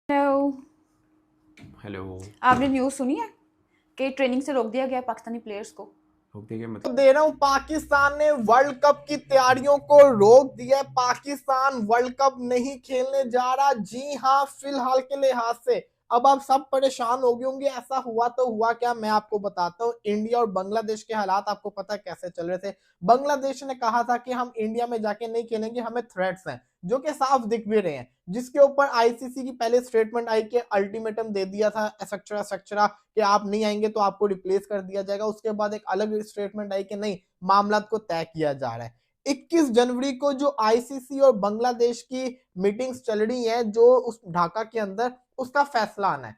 Hello. Hello. आपने news सुनी है कि ट्रेनिंग से रोक दिया गया पाकिस्तानी प्लेयर्स को? रोक देंगे तो मतलब? दे रहा हूं, पाकिस्तान ने वर्ल्ड कप की तैयारियों को रोक दिया। पाकिस्तान वर्ल्ड कप नहीं खेलने जा रहा। जी हां, फिलहाल के लिहाज से अब आप सब परेशान हो गए होंगे। ऐसा हुआ तो हुआ क्या, मैं आपको बताता हूं। इंडिया और बांग्लादेश के हालात आपको पता है कैसे चल रहे थे। बांग्लादेश ने कहा था कि हम इंडिया में जाके नहीं खेलेंगे, हमें थ्रेट्स हैं, जो कि साफ दिख भी रहे हैं, जिसके ऊपर आईसीसी की पहले स्टेटमेंट आई कि अल्टीमेटम दे दिया था एक्सेट्रा एक्सेट्रा कि आप नहीं आएंगे तो आपको रिप्लेस कर दिया जाएगा। उसके बाद एक अलग स्टेटमेंट आई कि नहीं, मामला को तय किया जा रहा है। 21 जनवरी को जो आईसीसी और बांग्लादेश की मीटिंग्स चल रही हैं, जो उस ढाका के अंदर, उसका फैसला आना है।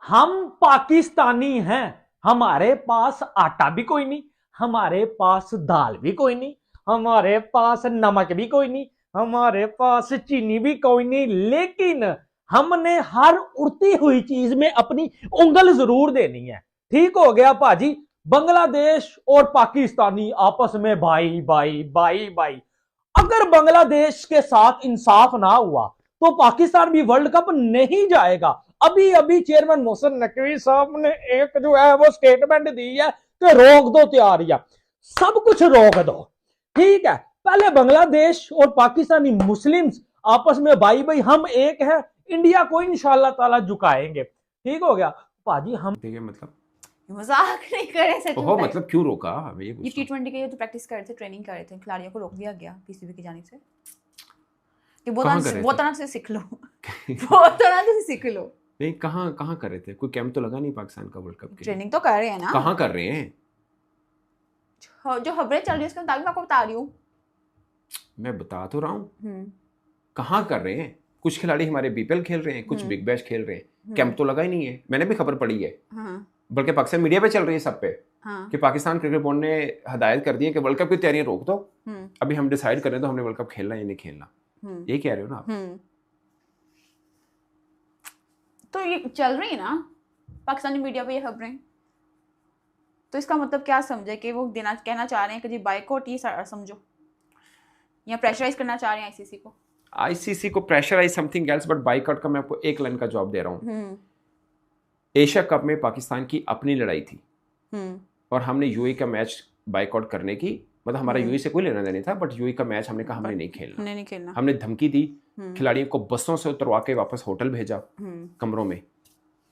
हम पाकिस्तानी हैं, हमारे पास आटा भी कोई नहीं, हमारे पास दाल भी कोई नहीं, हमारे पास नमक भी कोई नहीं, हमारे पास चीनी भी कोई नहीं, लेकिन हमने हर उड़ती हुई चीज में अपनी उंगल जरूर देनी है। ठीक हो गया भाजी। बांग्लादेश और पाकिस्तानी आपस में भाई भाई भाई भाई। अगर बांग्लादेश के साथ इंसाफ ना हुआ तो पाकिस्तान भी वर्ल्ड कप नहीं जाएगा। अभी अभी चेयरमैन मोहसिन नकवी साहब ने एक जो है वो स्टेटमेंट दी है कि रोक दो तैयारियां, सब कुछ रोक दो। ठीक है, पहले बांग्लादेश और पाकिस्तानी मुस्लिम्स आपस में भाई भाई हम एक है, इंडिया को इंशाल्लाह ताला झुकाएंगे। ठीक हो गया भाजी। हम देंगे मतलब? मजाक नहीं कर रहे, सच ओहो, में। मतलब क्यों रोका? मैं ये पूछ रहा T20 के जो प्रैक्टिस कर रहे थे, ट्रेनिंग कर रहे थे, खिलाड़ियों को रोक दिया गया पीसीबी की जानिब से कि हूँ। कहाँ कर रहे वो थे? तरह से सीख लो। वो तरह से सीख लो। नहीं, कहाँ कहाँ कर रहे थे? कोई कैंप तो लगा नहीं पाकिस्तान का वर्ल्ड कप के लिए? ट्रेनिंग तो कर रहे हैं ना। कहाँ कर रहे हैं? जो खबरें चल रही है उसके मुताबिक मैं आपको बता रही हूँ। मैं बता तो रहा हूँ, कहाँ कर रहे हैं? कुछ खिलाड़ी हमारे बीपीएल खेल रहे हैं, कुछ बिग बैश खेल रहे हैं। कैंप तो लगा ही नहीं है, मैंने भी खबर पढ़ी है। बल्कि पाकिस्तान मीडिया पे चल रही है सब पे कि पाकिस्तान क्रिकेट बोर्ड ने हदायत कर दी है कि वर्ल्ड कप की तैयारियां रोक दो। अभी हम डिसाइड करें तो हमने वर्ल्ड कप खेलना या नहीं खेलना। ये कह रहे हो ना आप? तो ये चल रही है ना पाकिस्तानी मीडिया पे ये खबरें। तो इसका मतलब क्या समझे कि वो कहना चाह रहे हैं कि जी बाइकआउट, ये समझो, या प्रेशराइज करना चाह रहे हैं आईसीसी को। आईसीसी को pressurise something else, but boycott का मैं आपको एक लाइन का जवाब दे रहा हूँ। एशिया कप में पाकिस्तान की अपनी लड़ाई थी और हमने यूएई का मैच बाइकआउट करने की, मतलब हमारा यूएई से कोई लेना देना था, बट यूएई का मैच हमने कहा हमने नहीं खेलना। हमने धमकी दी, खिलाड़ियों को बसों से उतरवा के वापस होटल भेजा, कमरों में,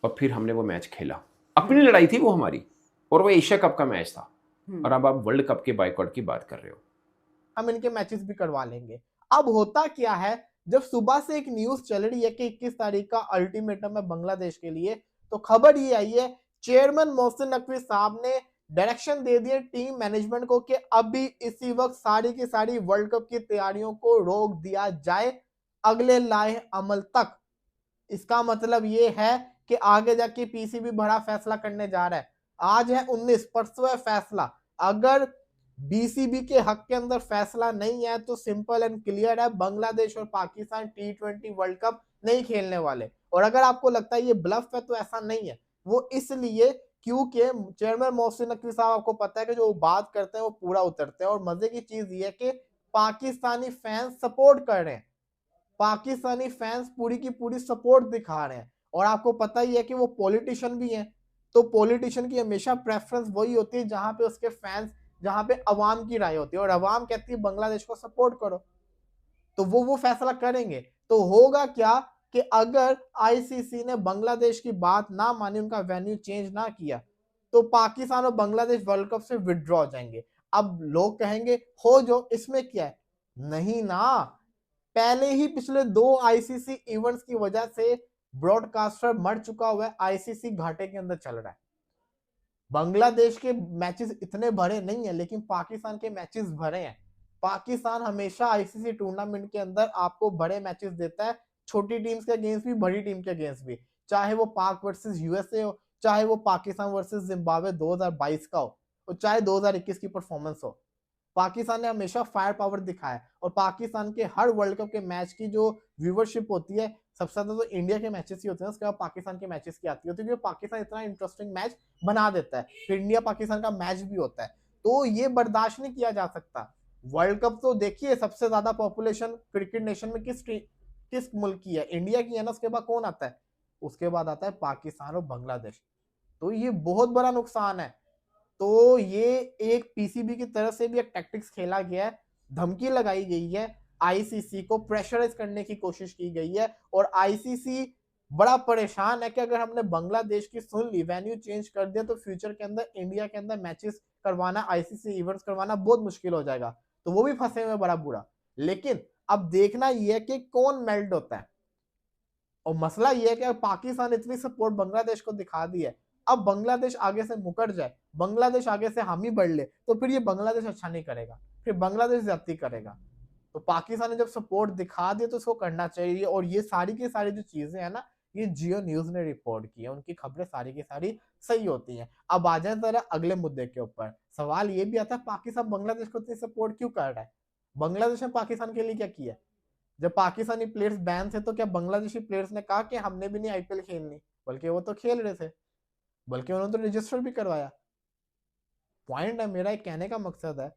और फिर हमने वो मैच खेला। अपनी लड़ाई थी वो हमारी, और वो एशिया कप का मैच था। और अब आप वर्ल्ड कप के बाइकआउट की बात कर रहे हो। हम इनके मैचेस भी करवा लेंगे। अब होता क्या है, जब सुबह से एक न्यूज चल रही है कि 21 तारीख का अल्टीमेटम है बांग्लादेश के लिए, तो खबर ये आई है चेयरमैन मोहसिन नकवी साहब ने डायरेक्शन दे दिए टीम मैनेजमेंट को कि अभी इसी वक्त सारी की सारी वर्ल्ड कप की तैयारियों को रोक दिया जाए अगले लाए अमल तक। इसका मतलब ये है कि आगे जाके पीसीबी बड़ा फैसला करने जा रहा है। आज है 19, परसों है फैसला। अगर बीसीबी के हक के अंदर फैसला नहीं है तो सिंपल एंड क्लियर है, बांग्लादेश और पाकिस्तान T20 वर्ल्ड कप नहीं खेलने वाले। और अगर आपको लगता है ये ब्लफ है, तो ऐसा नहीं है। वो इसलिए क्योंकि चेयरमैन मोहसिन नकवी साहब, आपको पता है कि जो बात करते हैं वो पूरा उतरते हैं। और मजे की चीज ये है कि पाकिस्तानी फैंस सपोर्ट कर रहे हैं, पाकिस्तानी फैंस पूरी की पूरी सपोर्ट दिखा रहे हैं। और आपको पता ही है कि वो पॉलिटिशियन भी हैं, तो पॉलिटिशियन की हमेशा प्रेफरेंस वही होती है जहां पे उसके फैंस, जहां पे अवाम की राय होती है, और अवाम कहती है बांग्लादेश को सपोर्ट करो, तो वो फैसला करेंगे। तो होगा क्या कि अगर आईसीसी ने बांग्लादेश की बात ना मानी, उनका वेन्यू चेंज ना किया, तो पाकिस्तान और बांग्लादेश वर्ल्ड कप से विड्रॉ हो जाएंगे। अब लोग कहेंगे हो जो, इसमें क्या है? नहीं ना, पहले ही पिछले 2 आईसीसी इवेंट्स की वजह से ब्रॉडकास्टर मर चुका हुआ है, आईसीसी घाटे के अंदर चल रहा है। बांग्लादेश के मैचेस इतने भरे नहीं है, लेकिन पाकिस्तान के मैचेस भरे हैं। पाकिस्तान हमेशा आईसीसी टूर्नामेंट के अंदर आपको बड़े मैचेस देता है, छोटी टीम्स के अगेंस्ट भी, बड़ी टीम के अगेंस्ट भी, चाहे वो पाक वर्सेस यूएसए हो, चाहे वो पाकिस्तान वर्सेस जिम्बाब्वे 2022 का हो, और चाहे 2021 की परफॉर्मेंस हो। पाकिस्तान ने हमेशा फायर पावर दिखाया है। और पाकिस्तान के हर वर्ल्ड कप के मैच की जो व्यूवरशिप होती है, सबसे ज्यादा तो इंडिया के मैचेस ही होते हैं, उसके बाद पाकिस्तान के मैचेस की आती है, क्योंकि पाकिस्तान इतना इंटरेस्टिंग मैच बना देता है। फिर इंडिया पाकिस्तान का मैच भी होता है, तो ये बर्दाश्त नहीं किया जा सकता। वर्ल्ड कप तो देखिए, सबसे ज्यादा पॉपुलेशन क्रिकेट नेशन में किस किस मुल्क की है? इंडिया की है ना, उसके बाद कौन आता है? उसके बाद आता है पाकिस्तान और बांग्लादेश। तो ये बहुत बड़ा नुकसान है। तो ये एक पीसीबी की तरफ से भी एक टैक्टिक्स खेला गया है, धमकी लगाई गई है, आईसीसी को प्रेशराइज करने की कोशिश की गई है। और आईसीसी बड़ा परेशान है कि अगर हमने बांग्लादेश की सुन ली, वेन्यू चेंज कर दिया, तो फ्यूचर के अंदर इंडिया के अंदर मैचेस करवाना, आईसीसी इवेंट्स करवाना बहुत मुश्किल हो जाएगा। तो वो भी फंसे हुए बड़ा बुरा। लेकिन अब देखना यह है कि कौन मेल्ट होता है। और मसला यह है कि पाकिस्तान इतनी सपोर्ट बांग्लादेश को दिखा दी है, अब बांग्लादेश आगे से मुकर जाए, बांग्लादेश आगे से हामी बढ़ ले, तो फिर ये बांग्लादेश अच्छा नहीं करेगा, फिर बांग्लादेश ज्यादती करेगा। तो पाकिस्तान ने जब सपोर्ट दिखा दिया तो उसको करना चाहिए। और ये सारी की सारी जो चीजें हैं ना, ये जियो न्यूज ने रिपोर्ट की है, उनकी खबरें सारी की सारी सही होती हैं। अब आ जाए जरा अगले मुद्दे के ऊपर। सवाल ये भी आता है, पाकिस्तान बांग्लादेश को इतनी सपोर्ट क्यों कर रहा है? बांग्लादेश ने पाकिस्तान के लिए क्या किया? जब पाकिस्तानी प्लेयर्स बैन थे तो क्या बांग्लादेशी प्लेयर्स ने कहा कि हमने भी नहीं आईपीएल खेलनी? बल्कि वो तो खेल रहे थे, बल्कि उन्होंने तो रजिस्टर भी करवाया। पॉइंट है, मेरा एक कहने का मकसद है,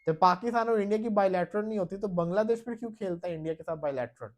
जब पाकिस्तान और इंडिया की बायलैटरल नहीं होती तो बांग्लादेश फिर क्यों खेलता है इंडिया के साथ बायलैटरल?